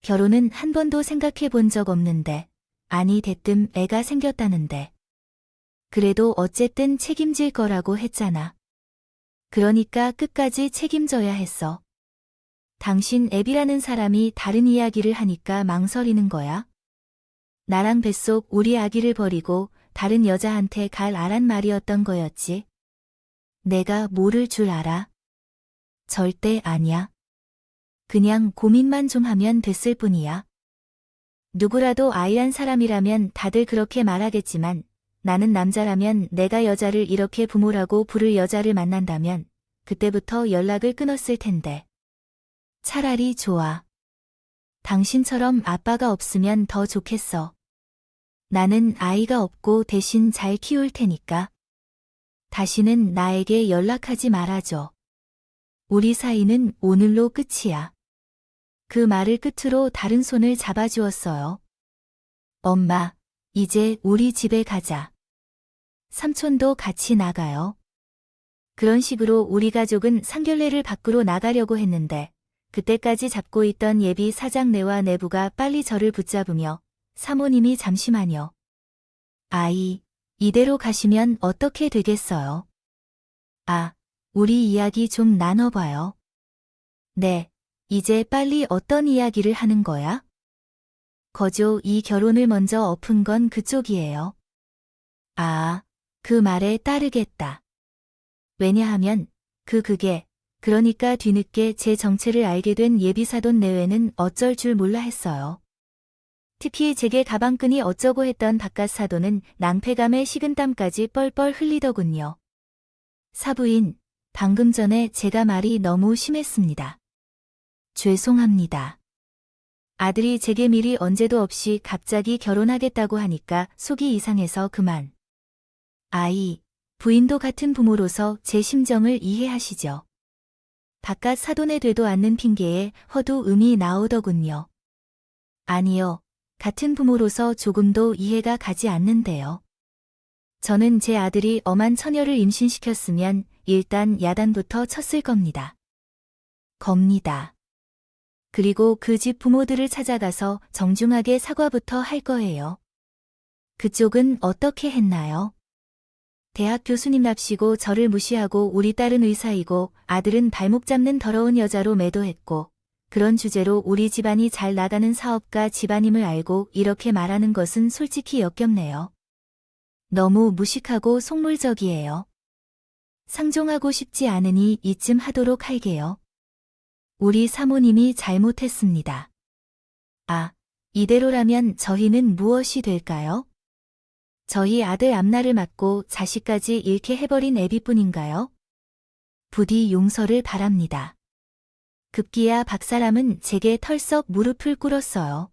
결혼은 한 번도 생각해 본 적 없는데, 아니 대뜸 애가 생겼다는데. 그래도 어쨌든 책임질 거라고 했잖아. 그러니까 끝까지 책임져야 했어. 당신 앱이라는 사람이 다른 이야기를 하니까 망설이는 거야? 나랑 뱃속 우리 아기를 버리고 다른 여자한테 갈 아란 말이었던 거였지. 내가 모를 줄 알아? 절대 아니야. 그냥 고민만 좀 하면 됐을 뿐이야. 누구라도 아이란 사람이라면 다들 그렇게 말하겠지만 나는 남자라면 내가 여자를 이렇게 부모라고 부를 여자를 만난다면 그때부터 연락을 끊었을 텐데. 차라리 좋아. 당신처럼 아빠가 없으면 더 좋겠어. 나는 아이가 없고 대신 잘 키울 테니까. 다시는 나에게 연락하지 말아줘. 우리 사이는 오늘로 끝이야. 그 말을 끝으로 다른 손을 잡아주었어요. 엄마, 이제 우리 집에 가자. 삼촌도 같이 나가요. 그런 식으로 우리 가족은 상견례를 밖으로 나가려고 했는데 그때까지 잡고 있던 예비 사장네와 내부가 빨리 저를 붙잡으며 사모님이 잠시만요. 아이, 이대로 가시면 어떻게 되겠어요? 아, 우리 이야기 좀 나눠봐요. 네, 이제 빨리 어떤 이야기를 하는 거야? 거조 이 결혼을 먼저 엎은 건 그쪽이에요. 아, 그 말에 따르겠다. 왜냐하면 그게 그러니까 뒤늦게 제 정체를 알게 된 예비사돈 내외는 어쩔 줄 몰라 했어요. 특히 제게 가방끈이 어쩌고 했던 바깥 사돈은 낭패감에 식은땀까지 뻘뻘 흘리더군요. 사부인, 방금 전에 제가 말이 너무 심했습니다. 죄송합니다. 아들이 제게 미리 언제도 없이 갑자기 결혼하겠다고 하니까 속이 이상해서 그만. 아이, 부인도 같은 부모로서 제 심정을 이해하시죠. 바깥 사돈에 되도 않는 핑계에 허도 음이 나오더군요. 아니요, 같은 부모로서 조금도 이해가 가지 않는데요. 저는 제 아들이 엄한 처녀를 임신시켰으면 일단 야단부터 쳤을 겁니다. 그리고 그 집 부모들을 찾아가서 정중하게 사과부터 할 거예요. 그쪽은 어떻게 했나요? 대학 교수님답시고 저를 무시하고 우리 딸은 의사이고 아들은 발목 잡는 더러운 여자로 매도했고 그런 주제로 우리 집안이 잘 나가는 사업가 집안임을 알고 이렇게 말하는 것은 솔직히 역겹네요. 너무 무식하고 속물적이에요. 상종하고 싶지 않으니 이쯤 하도록 할게요. 우리 사모님이 잘못했습니다. 아, 이대로라면 저희는 무엇이 될까요? 저희 아들 앞날을 맡고 자식까지 잃게 해버린 애비뿐인가요? 부디 용서를 바랍니다. 급기야 박사람은 제게 털썩 무릎을 꿇었어요.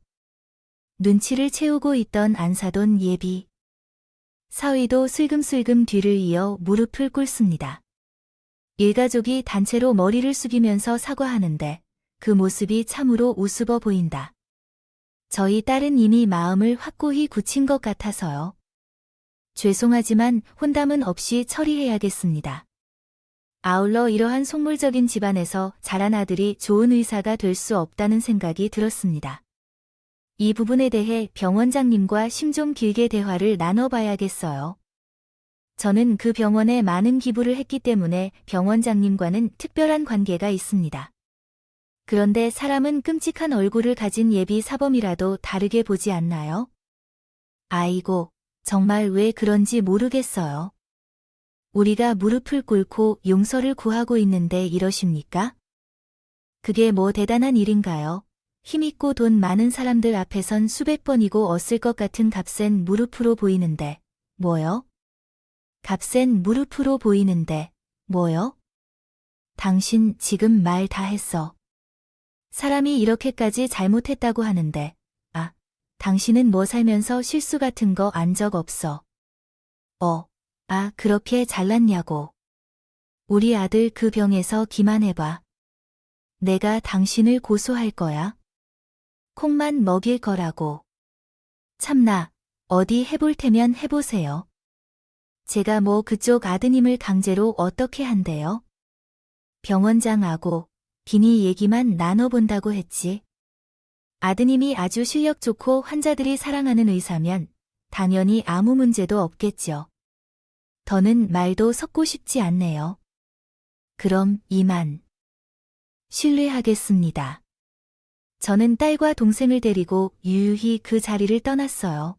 눈치를 채우고 있던 안사돈 예비. 사위도 슬금슬금 뒤를 이어 무릎을 꿇습니다. 일가족이 단체로 머리를 숙이면서 사과하는데 그 모습이 참으로 우스워 보인다. 저희 딸은 이미 마음을 확고히 굳힌 것 같아서요. 죄송하지만 혼담은 없이 처리해야겠습니다. 아울러 이러한 속물적인 집안에서 자란 아들이 좋은 의사가 될 수 없다는 생각이 들었습니다. 이 부분에 대해 병원장님과 좀 길게 대화를 나눠봐야겠어요. 저는 그 병원에 많은 기부를 했기 때문에 병원장님과는 특별한 관계가 있습니다. 그런데 사람은 끔찍한 얼굴을 가진 예비 사범이라도 다르게 보지 않나요? 아이고, 정말 왜 그런지 모르겠어요. 우리가 무릎을 꿇고 용서를 구하고 있는데 이러십니까? 그게 뭐 대단한 일인가요? 힘있고 돈 많은 사람들 앞에선 수백 번이고 얻을 것 같은 값센 무릎으로 보이는데, 뭐요? 값센 무릎으로 보이는데, 뭐요? 당신 지금 말 다 했어. 사람이 이렇게까지 잘못했다고 하는데, 아, 당신은 뭐 살면서 실수 같은 거 안 적 없어. 아, 그렇게 잘났냐고. 우리 아들 그 병에서 기만해봐. 내가 당신을 고소할 거야. 콩만 먹일 거라고. 참나, 어디 해볼 테면 해보세요. 제가 뭐 그쪽 아드님을 강제로 어떻게 한대요? 병원장하고 비니 얘기만 나눠본다고 했지. 아드님이 아주 실력 좋고 환자들이 사랑하는 의사면 당연히 아무 문제도 없겠죠. 더는 말도 섞고 싶지 않네요. 그럼 이만 실례하겠습니다. 저는 딸과 동생을 데리고 유유히 그 자리를 떠났어요.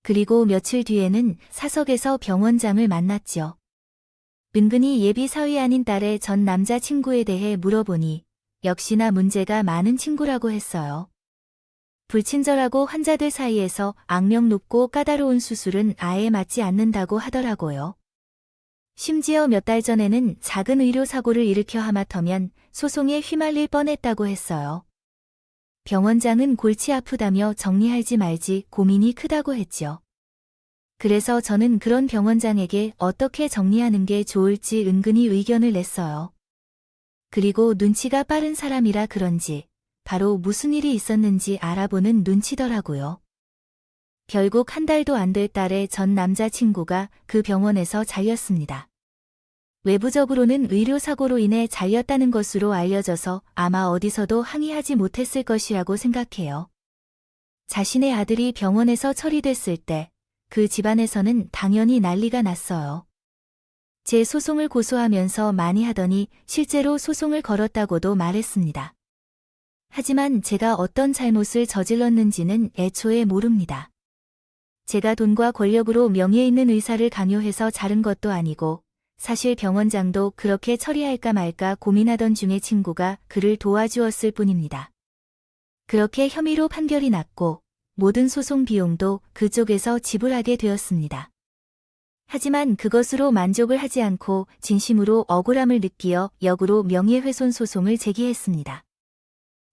그리고 며칠 뒤에는 사석에서 병원장을 만났죠. 은근히 예비 사위 아닌 딸의 전 남자친구에 대해 물어보니 역시나 문제가 많은 친구라고 했어요. 불친절하고 환자들 사이에서 악명 높고 까다로운 수술은 아예 맞지 않는다고 하더라고요. 심지어 몇 달 전에는 작은 의료사고를 일으켜 하마터면 소송에 휘말릴 뻔했다고 했어요. 병원장은 골치 아프다며 정리할지 말지 고민이 크다고 했죠. 그래서 저는 그런 병원장에게 어떻게 정리하는 게 좋을지 은근히 의견을 냈어요. 그리고 눈치가 빠른 사람이라 그런지 바로 무슨 일이 있었는지 알아보는 눈치더라고요. 결국 한 달도 안 될 딸의 전 남자친구가 그 병원에서 잘렸습니다. 외부적으로는 의료사고로 인해 잘렸다는 것으로 알려져서 아마 어디서도 항의하지 못했을 것이라고 생각해요. 자신의 아들이 병원에서 처리됐을 때 그 집안에서는 당연히 난리가 났어요. 제 소송을 고소하면서 많이 하더니 실제로 소송을 걸었다고도 말했습니다. 하지만 제가 어떤 잘못을 저질렀는지는 애초에 모릅니다. 제가 돈과 권력으로 명예 있는 의사를 강요해서 자른 것도 아니고 사실 병원장도 그렇게 처리할까 말까 고민하던 중에 친구가 그를 도와주었을 뿐입니다. 그렇게 혐의로 판결이 났고 모든 소송 비용도 그쪽에서 지불하게 되었습니다. 하지만 그것으로 만족을 하지 않고 진심으로 억울함을 느끼어 역으로 명예훼손 소송을 제기했습니다.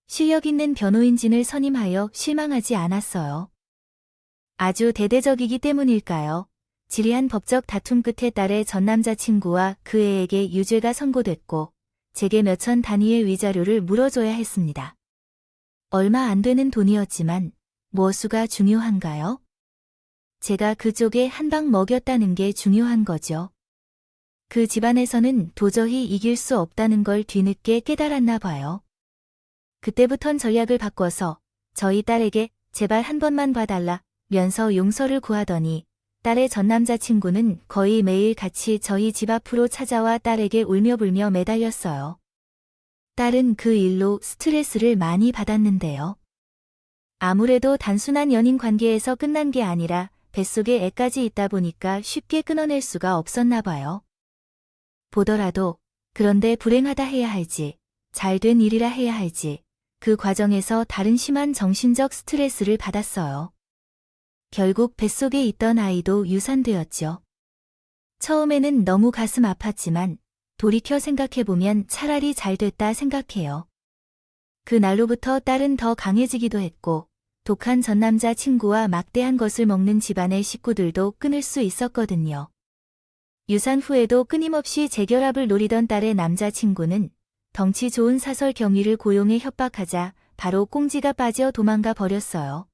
실력 있는 변호인진을 선임하여 실망하지 않았어요. 아주 대대적이기 때문일까요? 지리한 법적 다툼 끝에 딸의 전 남자친구와 그 애에게 유죄가 선고됐고 제게 몇천 단위의 위자료를 물어줘야 했습니다. 얼마 안 되는 돈이었지만 무엇수가 중요한가요? 제가 그쪽에 한 방 먹였다는 게 중요한 거죠. 그 집안에서는 도저히 이길 수 없다는 걸 뒤늦게 깨달았나 봐요. 그때부턴 전략을 바꿔서 저희 딸에게 제발 한 번만 봐달라 면서 용서를 구하더니 딸의 전 남자친구는 거의 매일 같이 저희 집 앞으로 찾아와 딸에게 울며불며 매달렸어요. 딸은 그 일로 스트레스를 많이 받았는데요. 아무래도 단순한 연인 관계에서 끝난 게 아니라 뱃속에 애까지 있다 보니까 쉽게 끊어낼 수가 없었나 봐요. 보더라도 그런데 불행하다 해야 할지, 잘된 일이라 해야 할지, 그 과정에서 다른 심한 정신적 스트레스를 받았어요. 결국 뱃속에 있던 아이도 유산되었죠. 처음에는 너무 가슴 아팠지만 돌이켜 생각해보면 차라리 잘 됐다 생각해요. 그 날로부터 딸은 더 강해지기도 했고 독한 전남자 친구와 막대한 것을 먹는 집안의 식구들도 끊을 수 있었거든요. 유산 후에도 끊임없이 재결합을 노리던 딸의 남자친구는 덩치 좋은 사설 경위를 고용해 협박하자 바로 꽁지가 빠져 도망가 버렸어요.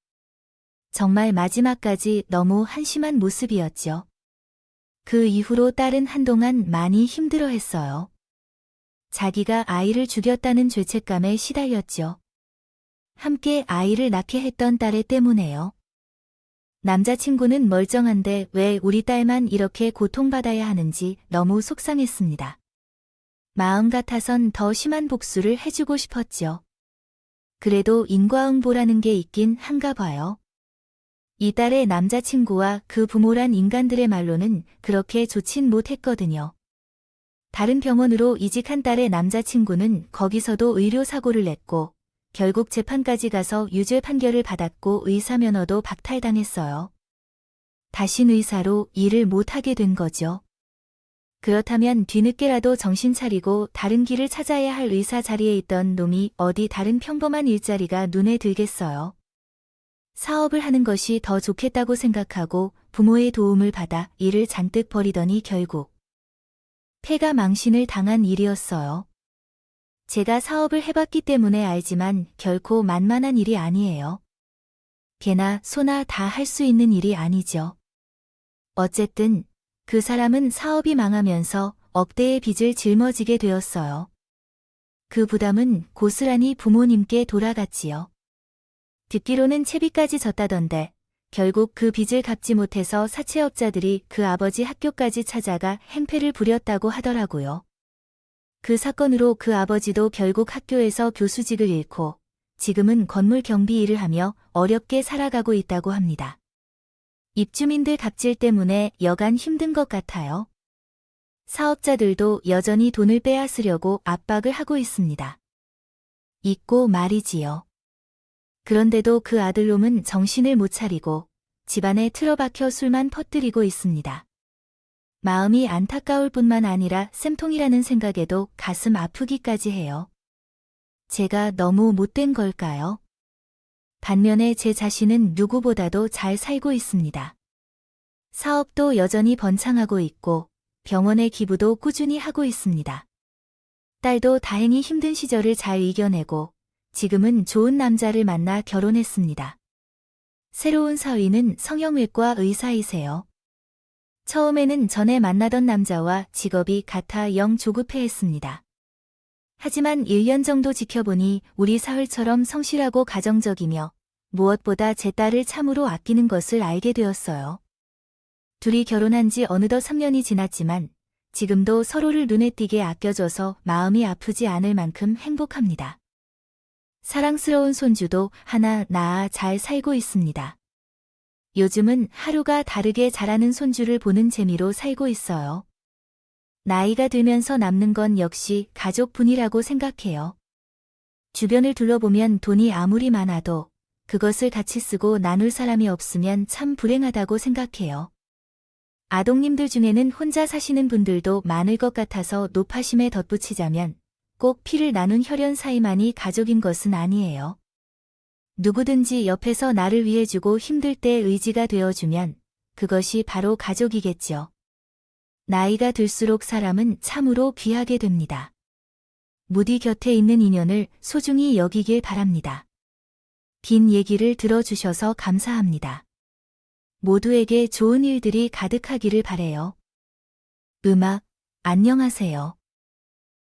정말 마지막까지 너무 한심한 모습이었죠. 그 이후로 딸은 한동안 많이 힘들어했어요. 자기가 아이를 죽였다는 죄책감에 시달렸죠. 함께 아이를 낳게 했던 딸의 때문에요. 남자친구는 멀쩡한데 왜 우리 딸만 이렇게 고통받아야 하는지 너무 속상했습니다. 마음 같아선 더 심한 복수를 해주고 싶었죠. 그래도 인과응보라는 게 있긴 한가 봐요. 이 딸의 남자친구와 그 부모란 인간들의 말로는 그렇게 좋진 못했거든요. 다른 병원으로 이직한 딸의 남자친구는 거기서도 의료사고를 냈고 결국 재판까지 가서 유죄 판결을 받았고 의사면허도 박탈당했어요. 다신 의사로 일을 못하게 된 거죠. 그렇다면 뒤늦게라도 정신 차리고 다른 길을 찾아야 할 의사 자리에 있던 놈이 어디 다른 평범한 일자리가 눈에 들겠어요. 사업을 하는 것이 더 좋겠다고 생각하고 부모의 도움을 받아 일을 잔뜩 벌이더니 결국 폐가 망신을 당한 일이었어요. 제가 사업을 해봤기 때문에 알지만 결코 만만한 일이 아니에요. 개나 소나 다 할 수 있는 일이 아니죠. 어쨌든 그 사람은 사업이 망하면서 억대의 빚을 짊어지게 되었어요. 그 부담은 고스란히 부모님께 돌아갔지요. 듣기로는 채비까지 졌다던데 결국 그 빚을 갚지 못해서 사채업자들이 그 아버지 학교까지 찾아가 행패를 부렸다고 하더라고요. 그 사건으로 그 아버지도 결국 학교에서 교수직을 잃고 지금은 건물 경비 일을 하며 어렵게 살아가고 있다고 합니다. 입주민들 갑질 때문에 여간 힘든 것 같아요. 사업자들도 여전히 돈을 빼앗으려고 압박을 하고 있습니다. 있고 말이지요. 그런데도 그 아들놈은 정신을 못 차리고 집안에 틀어박혀 술만 퍼뜨리고 있습니다. 마음이 안타까울 뿐만 아니라 쌤통이라는 생각에도 가슴 아프기까지 해요. 제가 너무 못된 걸까요? 반면에 제 자신은 누구보다도 잘 살고 있습니다. 사업도 여전히 번창하고 있고 병원의 기부도 꾸준히 하고 있습니다. 딸도 다행히 힘든 시절을 잘 이겨내고 지금은 좋은 남자를 만나 결혼했습니다. 새로운 사위는 성형외과 의사이세요. 처음에는 전에 만나던 남자와 직업이 같아 영 조급해했습니다. 하지만 1년 정도 지켜보니 우리 사흘처럼 성실하고 가정적이며 무엇보다 제 딸을 참으로 아끼는 것을 알게 되었어요. 둘이 결혼한 지 어느덧 3년이 지났지만 지금도 서로를 눈에 띄게 아껴줘서 마음이 아프지 않을 만큼 행복합니다. 사랑스러운 손주도 하나 낳아 잘 살고 있습니다. 요즘은 하루가 다르게 자라는 손주를 보는 재미로 살고 있어요. 나이가 들면서 남는 건 역시 가족분이라고 생각해요. 주변을 둘러보면 돈이 아무리 많아도 그것을 같이 쓰고 나눌 사람이 없으면 참 불행하다고 생각해요. 아동님들 중에는 혼자 사시는 분들도 많을 것 같아서 노파심에 덧붙이자면 꼭 피를 나눈 혈연 사이만이 가족인 것은 아니에요. 누구든지 옆에서 나를 위해주고 힘들 때 의지가 되어주면 그것이 바로 가족이겠죠. 나이가 들수록 사람은 참으로 귀하게 됩니다. 무디 곁에 있는 인연을 소중히 여기길 바랍니다. 긴 얘기를 들어주셔서 감사합니다. 모두에게 좋은 일들이 가득하기를 바래요. 안녕하세요.